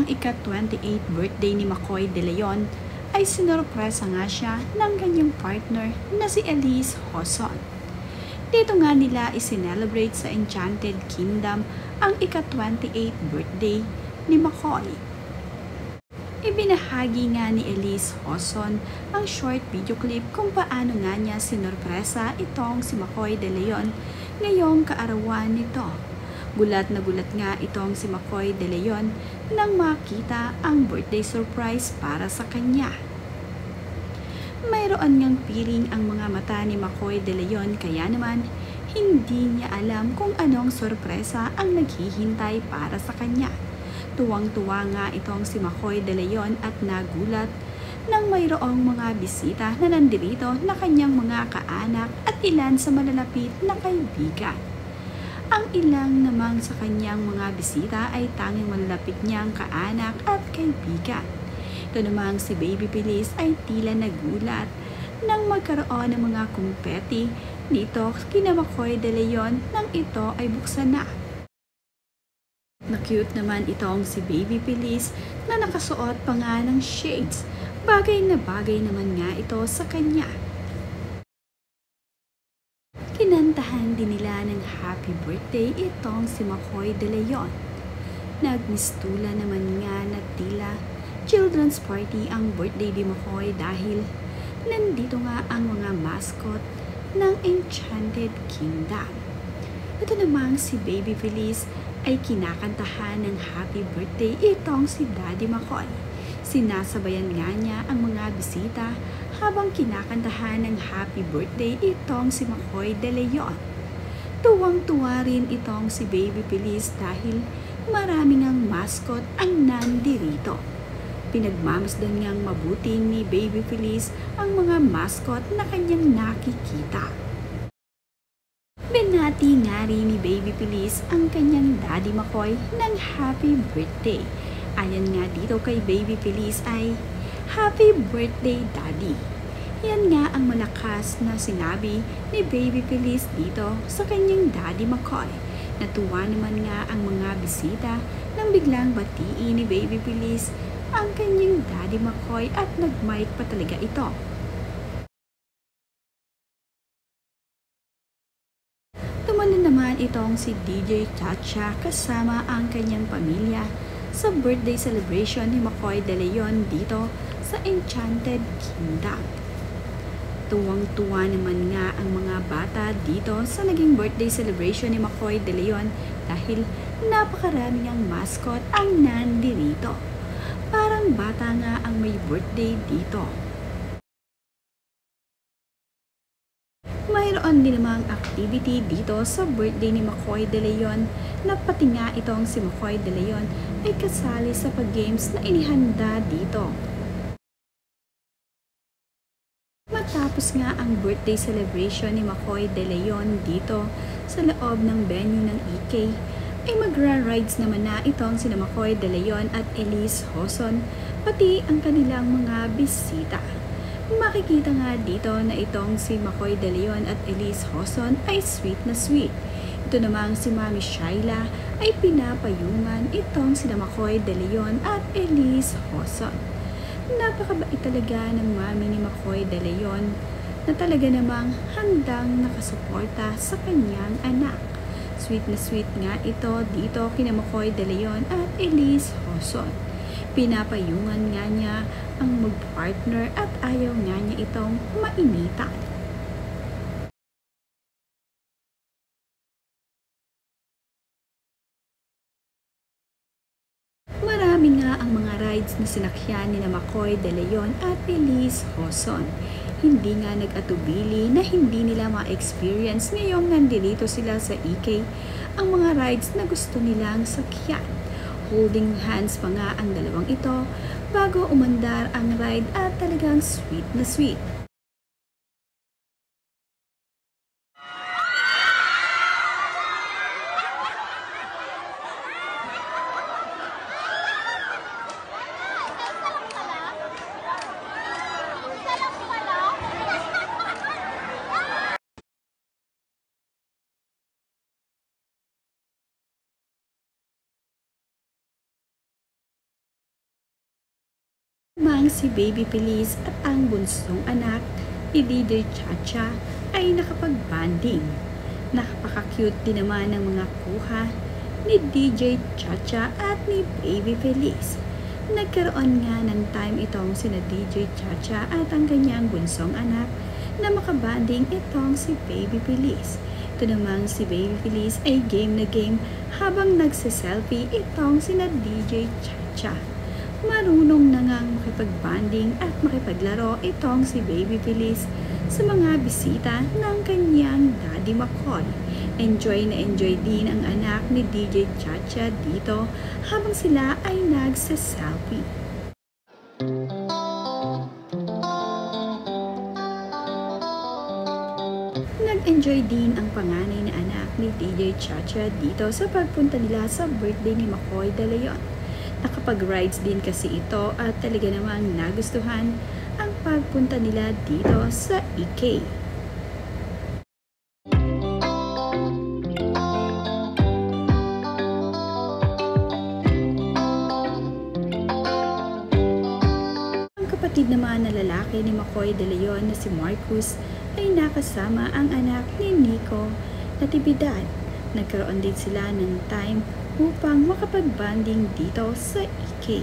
Ang ika-28 birthday ni McCoy De Leon ay sinurpresa nga siya ng kanyang partner na si Elise Hoson. Dito nga nila isinelebrate sa Enchanted Kingdom ang ika-28 birthday ni McCoy. Ibinahagi nga ni Elise Hoson ang short video clip kung paano nga niya sinurpresa itong si McCoy De Leon ngayong kaarawan nito. Gulat na gulat nga itong si McCoy De Leon nang makita ang birthday surprise para sa kanya. Mayroon ngang piring ang mga mata ni McCoy De Leon kaya naman hindi niya alam kung anong sorpresa ang naghihintay para sa kanya. Tuwang-tuwa nga itong si McCoy De Leon at nagulat nang mayroong mga bisita na nandirito na kanyang mga kaanak at ilan sa malalapit na kaibigan. Ang ilang namang sa kanyang mga bisita ay tanging malalapit niyang kaanak at kaibigan. Ito namang si Baby Feliz ay tila nagulat nang magkaroon ng mga kumpeti dito kina McCoy De Leon nang ito ay buksan na. Na-cute naman itong si Baby Feliz na nakasuot pa nga ng shades. Bagay na bagay naman nga ito sa kanya. Kinantahan din nila ng happy birthday itong si McCoy De Leon. Nagmistula naman nga na tila children's party ang birthday ni McCoy dahil nandito nga ang mga mascot ng Enchanted Kingdom. Ito namang si Baby Feliz ay kinakantahan ng happy birthday itong si Daddy McCoy. Sinasabayan nga niya ang mga bisita habang kinakantahan ng happy birthday itong si McCoy De Leon. Tuwang-tuwa rin itong si Baby Feliz dahil maraming ang mascot ang nandirito. Pinagmamasdan niyang mabuti ni Baby Feliz ang mga mascot na kanyang nakikita. Binati nga rin ni Baby Feliz ang kanyang Daddy McCoy ng happy birthday. Ayan nga dito kay Baby Feliz ay Happy Birthday Daddy. Yan nga ang malakas na sinabi ni Baby Feliz dito sa kanyang Daddy McCoy. Natuwa naman nga ang mga bisita nang biglang batiin ni Baby Feliz ang kanyang Daddy McCoy at nag-mic pa talaga ito. Tumalo naman itong si DJ Chacha kasama ang kanyang pamilya sa birthday celebration ni McCoy De Leon dito sa Enchanted Kingdom. Tuwang-tuwa naman nga ang mga bata dito sa naging birthday celebration ni McCoy De Leon dahil napakarami niyang mascot ang nandirito. Parang bata nga ang may birthday dito. Mayroon din namang activity dito sa birthday ni McCoy De Leon na pati nga itong si McCoy De Leon ay kasali sa pag-games na inihanda dito. Matapos nga ang birthday celebration ni McCoy De Leon dito sa loob ng venue ng EK, ay magra-rides naman na itong sina McCoy De Leon at Elise Hoson, pati ang kanilang mga bisita. Makikita nga dito na itong si McCoy De Leon at Elise Hoson ay sweet na sweet. Ito namang si Mami Shaila ay pinapayungan itong sina McCoy De Leon at Elise Hoson. Napakabait talaga ng mami ni McCoy De Leon na talaga namang handang nakasuporta sa kanyang anak. Sweet na sweet nga ito dito kina McCoy De Leon at Elise Hoson. Pinapayungan nga niya ang mag-partner at ayaw nga niya itong mainitan. Marami nga ang mga rides na sinakyan ni McCoy De Leon at Elise Hoson. Hindi nga nag-atubili na hindi nila ma-experience ngayong nandito sila sa EK ang mga rides na gusto nilang sakyan. Holding hands pa nga ang dalawang ito bago umandar ang ride at talagang sweet na sweet. Mang si Baby Feliz at ang bunsong anak ni DJ Chacha ay nakapag-banding. Napaka-cute din naman ng mga kuha ni DJ Chacha at ni Baby Feliz. Nagkaroon nga ng time itong sina DJ Chacha at ang kanyang bunsong anak na makabanding itong si Baby Feliz. Ito namang si Baby Feliz ay game na game habang nagsiselfie itong sina DJ Chacha. Marunong na ngang makipag-banding at makipaglaro itong si Baby Feliz sa mga bisita ng kanyang Daddy McCoy. Enjoy na enjoy din ang anak ni DJ Chacha dito habang sila ay nagsa-selfie. Nag-enjoy din ang panganay na anak ni DJ Chacha dito sa pagpunta nila sa birthday ni McCoy De Leon. Nakapag-rides din kasi ito at talaga namang nagustuhan ang pagpunta nila dito sa EK. Ang kapatid naman na lalaki ni McCoy De Leon na si Marcus ay nakasama ang anak ni Nico Natividad. Nagkaroon din sila ng time upang makapag-banding dito sa EK.